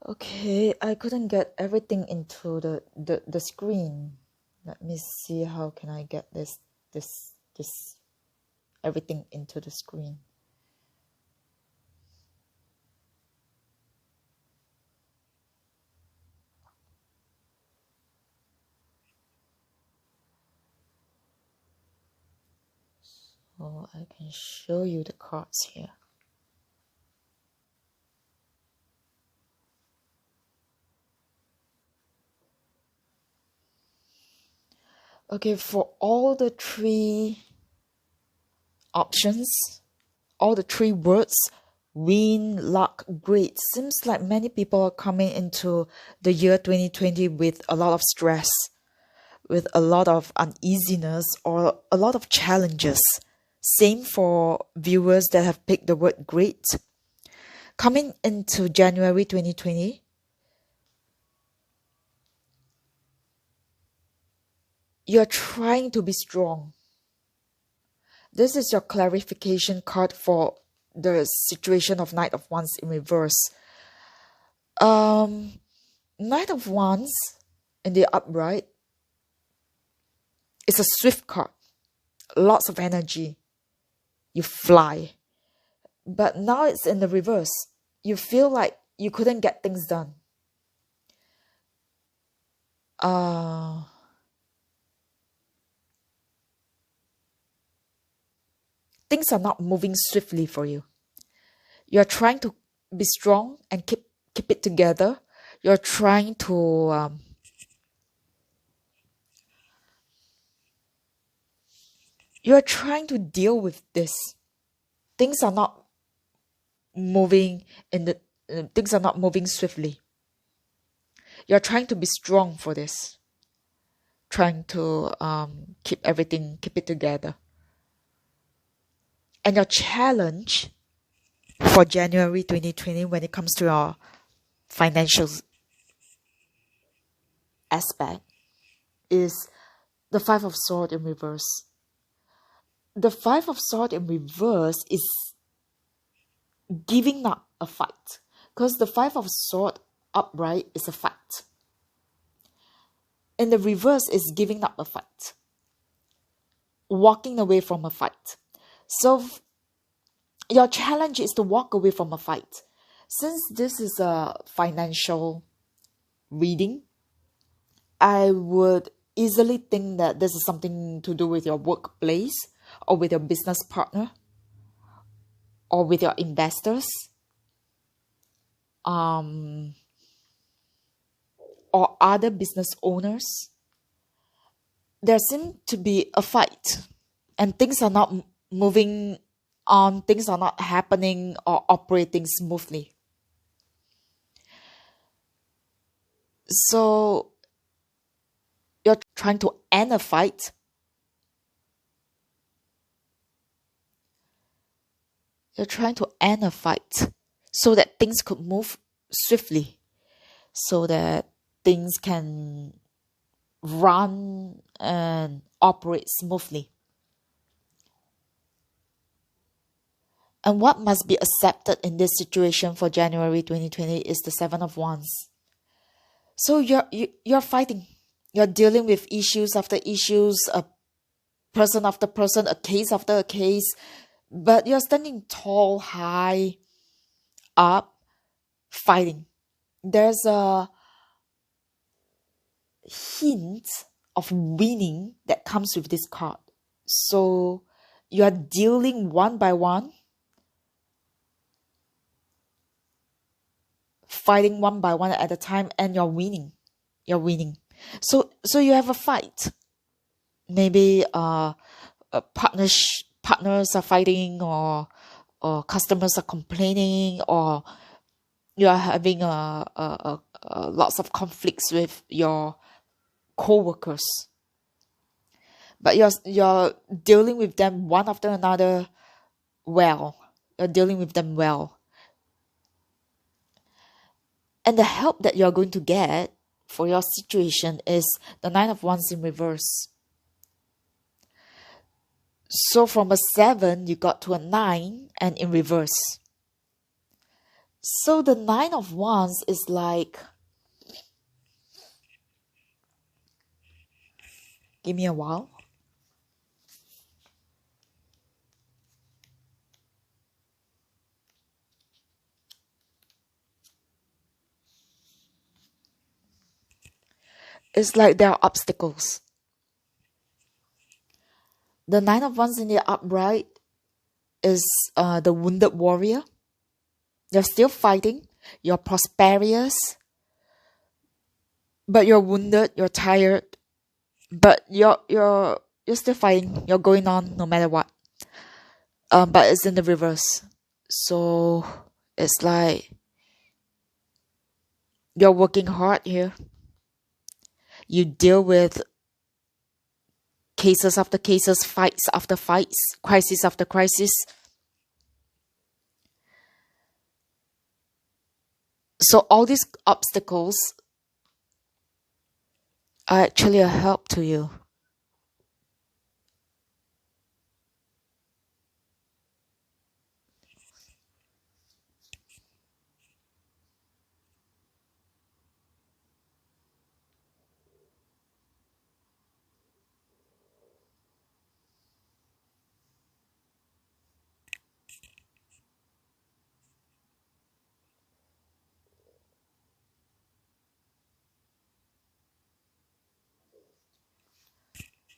Okay, I couldn't get everything into the screen. Let me see how can I get this everything into the screen. So I can show you the cards here. Okay, for all the three options, all the three words, win, luck, great, seems like many people are coming into the year 2020 with a lot of stress, with a lot of uneasiness, or a lot of challenges. Same for viewers that have picked the word great. Coming into January 2020, you're trying to be strong. This is your clarification card for the situation of Knight of Wands in reverse. Knight of Wands in the upright is a swift card. Lots of energy. You fly. But now it's in the reverse. You feel like you couldn't get things done. Things are not moving swiftly for you. You're trying to be strong and keep it together. You're trying to deal with this. Things are not moving things are not moving swiftly. You're trying to be strong for this. Trying to keep it together. And your challenge for January 2020 when it comes to your financial aspect is the Five of Swords in reverse. The Five of Swords in reverse is giving up a fight, because the Five of Swords upright is a fight. In the reverse is giving up a fight, walking away from a fight. So your challenge is to walk away from a fight. Since this is a financial reading, I would easily think that this is something to do with your workplace or with your business partner or with your investors, or other business owners. There seems to be a fight and things are not moving on, things are not happening or operating smoothly. So you're trying to end a fight. You're trying to end a fight so that things could move swiftly, so that things can run and operate smoothly. And what must be accepted in this situation for January 2020 is the Seven of Wands. So you're fighting. You're dealing with issues after issues, a person after person, a case after a case. But you're standing tall, high, up, fighting. There's a hint of winning that comes with this card. So you are dealing one by one, fighting one by one at a time, and you're winning. You're winning. So you have a fight. Maybe partners are fighting, or customers are complaining, or you are having lots of conflicts with your co-workers. But you're dealing with them one after another well. You're dealing with them well. And the help that you're going to get for your situation is the Nine of Wands in reverse. So from a 7, you got to a 9 and in reverse. So the Nine of Wands is like, give me a while. It's like there are obstacles. The Nine of Wands in the upright is the wounded warrior. You're still fighting. You're prosperous. But you're wounded. You're tired. But you're still fighting. You're going on no matter what. But it's in the reverse. So it's like you're working hard here. You deal with cases after cases, fights after fights, crisis after crisis. So all these obstacles are actually a help to you.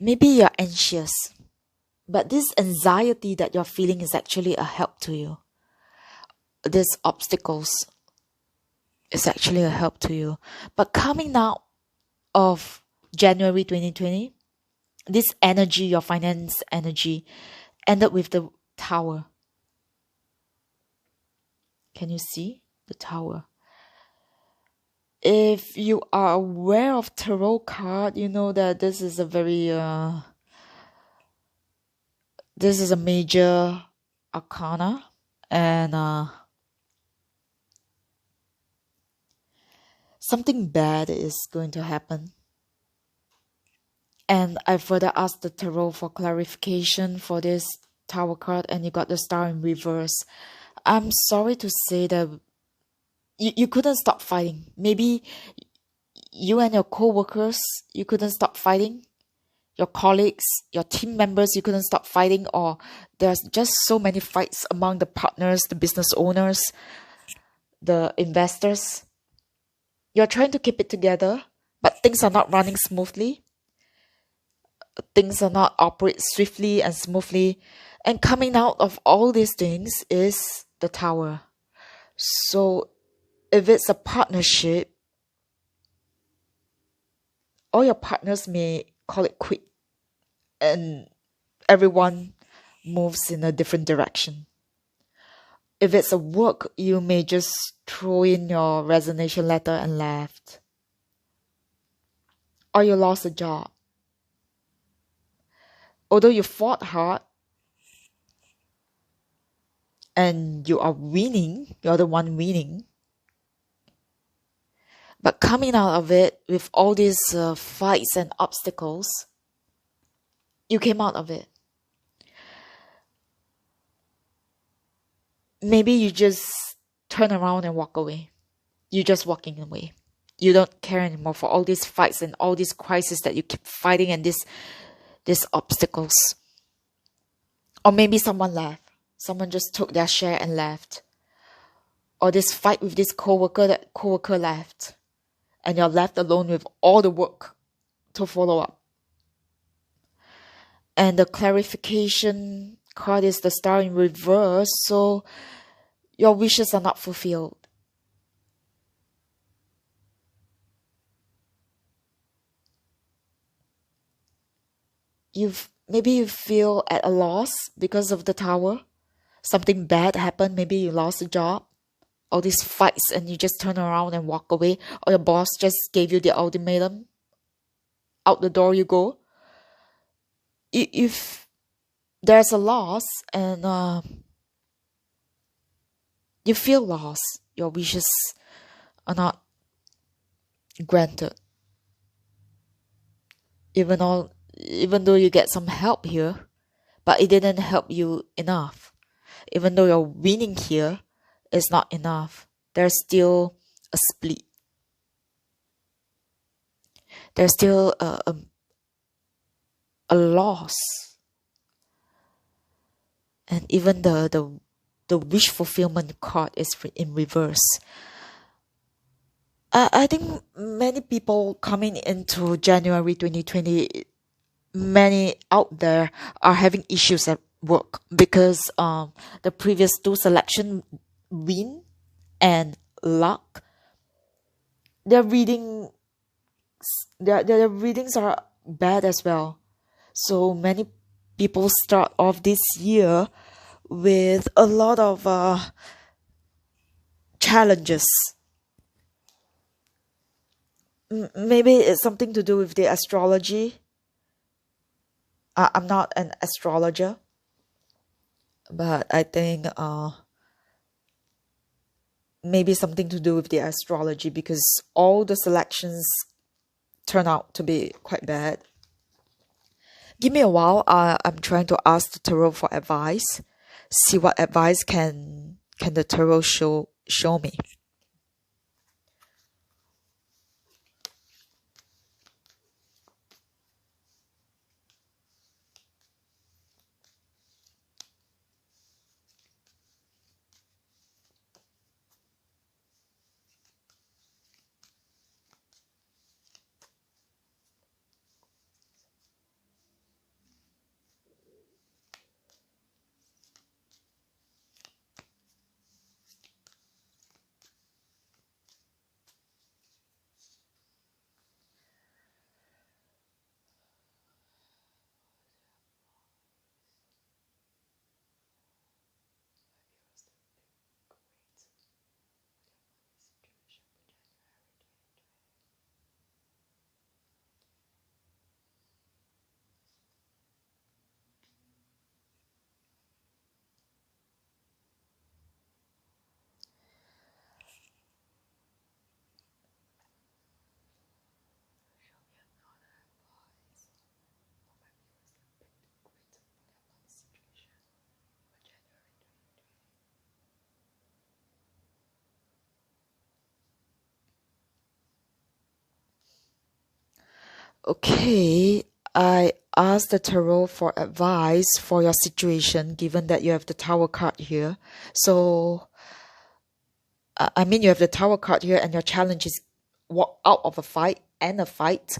Maybe you're anxious, but this anxiety that you're feeling is actually a help to you. These obstacles is actually a help to you. But coming out of January 2020, this energy, your finance energy, ended with the Tower. Can you see the Tower? If you are aware of tarot card, you know that this is a very this is a major arcana, and something bad is going to happen. And I further asked the tarot for clarification for this Tower card, and you got the Star in reverse. I'm sorry to say that you couldn't stop fighting. Maybe you and your co-workers, you couldn't stop fighting. Your colleagues, your team members, you couldn't stop fighting, or there's just so many fights among the partners, the business owners, the investors. You're trying to keep it together, but things are not running smoothly. Things are not operate swiftly and smoothly. And coming out of all these things is the Tower. So if it's a partnership, all your partners may call it quit, and everyone moves in a different direction. If it's a work, you may just throw in your resignation letter and left. Or you lost a job. Although you fought hard and you are winning, you're the one winning. But coming out of it with all these fights and obstacles, you came out of it. Maybe you just turn around and walk away. You're just walking away. You don't care anymore for all these fights and all these crises that you keep fighting and these obstacles. Or maybe someone left. Someone just took their share and left. Or this fight with this co-worker, that co-worker left. And you're left alone with all the work to follow up. And the clarification card is the Star in reverse, so your wishes are not fulfilled. Maybe you feel at a loss because of the Tower. Something bad happened. Maybe you lost a job. All these fights and you just turn around and walk away. Or your boss just gave you the ultimatum. Out the door you go. If there's a loss and you feel lost, your wishes are not granted. Even though you get some help here, but it didn't help you enough. Even though you're winning here, it's not enough. there's still a split. There's still a loss. And even the wish fulfillment card is in reverse. I think many people coming into January 2020, many out there are having issues at work because the previous two selection, win and luck, their reading their readings are bad as well. So many people start off this year with a lot of challenges. Maybe it's something to do with the astrology. I'm not an astrologer, but I think maybe something to do with the astrology because all the selections turn out to be quite bad. Give me a while. I'm trying to ask the tarot for advice. See what advice can the tarot show me. Okay, I asked the tarot for advice for your situation, given that you have the Tower card here. So, I mean, you have the Tower card here, and your challenge is walk out of a fight and a fight.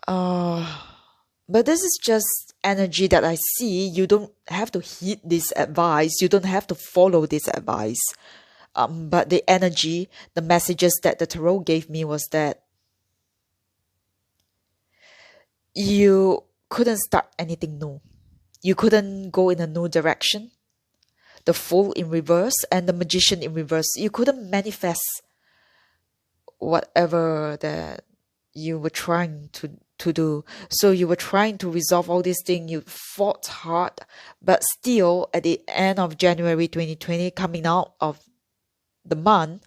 But this is just energy that I see. You don't have to heed this advice. You don't have to follow this advice. But the energy, the messages that the tarot gave me was that you couldn't start anything new. You couldn't go in a new direction. The Fool in reverse and the Magician in reverse. You couldn't manifest whatever that you were trying to do. So you were trying to resolve all these things. You fought hard, but still at the end of January 2020, coming out of the month,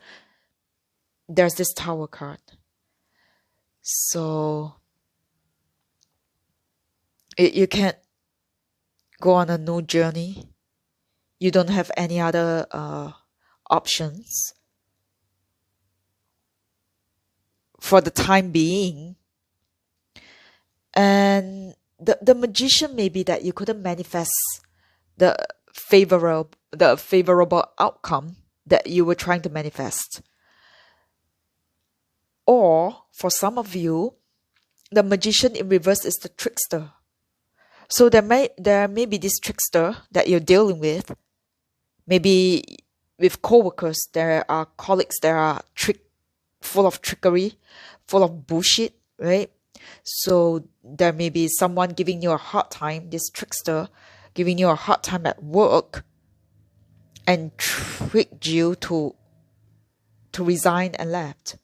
there's this Tower card. So you can't go on a new journey. You don't have any other options for the time being. And the Magician may be that you couldn't manifest the favorable outcome that you were trying to manifest. Or for some of you, the Magician in reverse is the trickster. So there may be this trickster that you're dealing with. Maybe with co-workers, there are colleagues that are full of trickery, full of bullshit, right? So there may be someone giving you a hard time, this trickster giving you a hard time at work and tricked you to resign and left.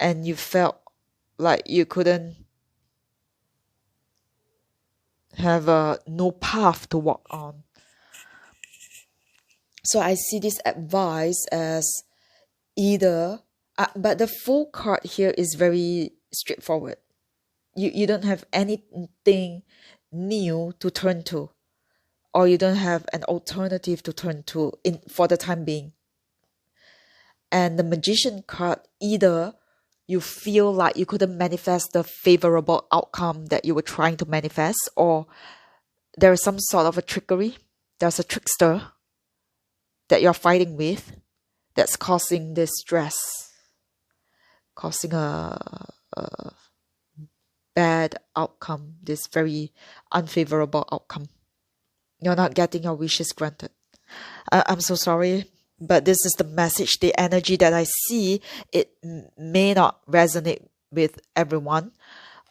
And you felt like you couldn't have no path to walk on. So I see this advice as either, but the Fool card here is very straightforward. You don't have anything new to turn to. or you don't have an alternative to turn to for the time being. And the Magician card, either you feel like you couldn't manifest the favorable outcome that you were trying to manifest, or there is some sort of a trickery. There's a trickster that you're fighting with that's causing this stress, causing a bad outcome, this very unfavorable outcome. You're not getting your wishes granted. I'm so sorry, but this is the message, the energy that I see. It may not resonate with everyone.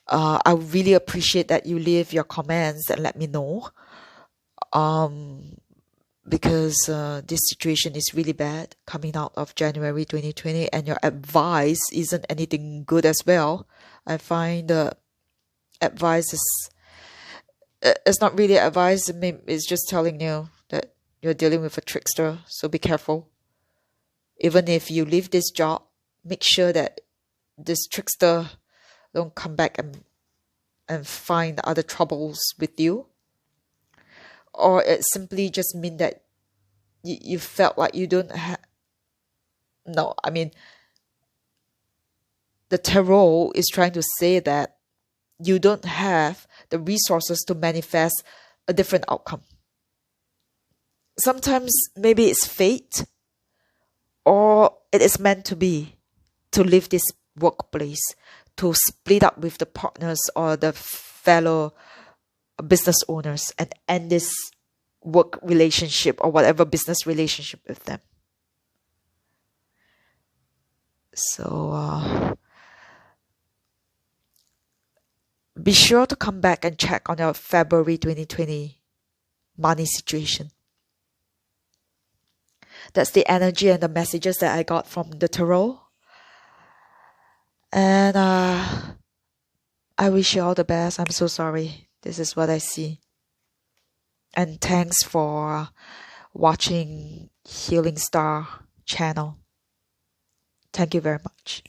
I really appreciate that you leave your comments and let me know. Because this situation is really bad coming out of January 2020, and your advice isn't anything good as well. I find the advice is it's not really advice. It's just telling you that you're dealing with a trickster, so be careful. Even if you leave this job, make sure that this trickster don't come back and find other troubles with you. Or it simply just mean that you felt like you don't have... No, I mean, the tarot is trying to say that you don't have the resources to manifest a different outcome. Sometimes maybe it's fate, or it is meant to be, to leave this workplace, to split up with the partners or the fellow business owners and end this work relationship or whatever business relationship with them. So be sure to come back and check on your February 2020 money situation. That's the energy and the messages that I got from the tarot. And I wish you all the best. I'm so sorry. This is what I see. And thanks for watching Healing Star channel. Thank you very much.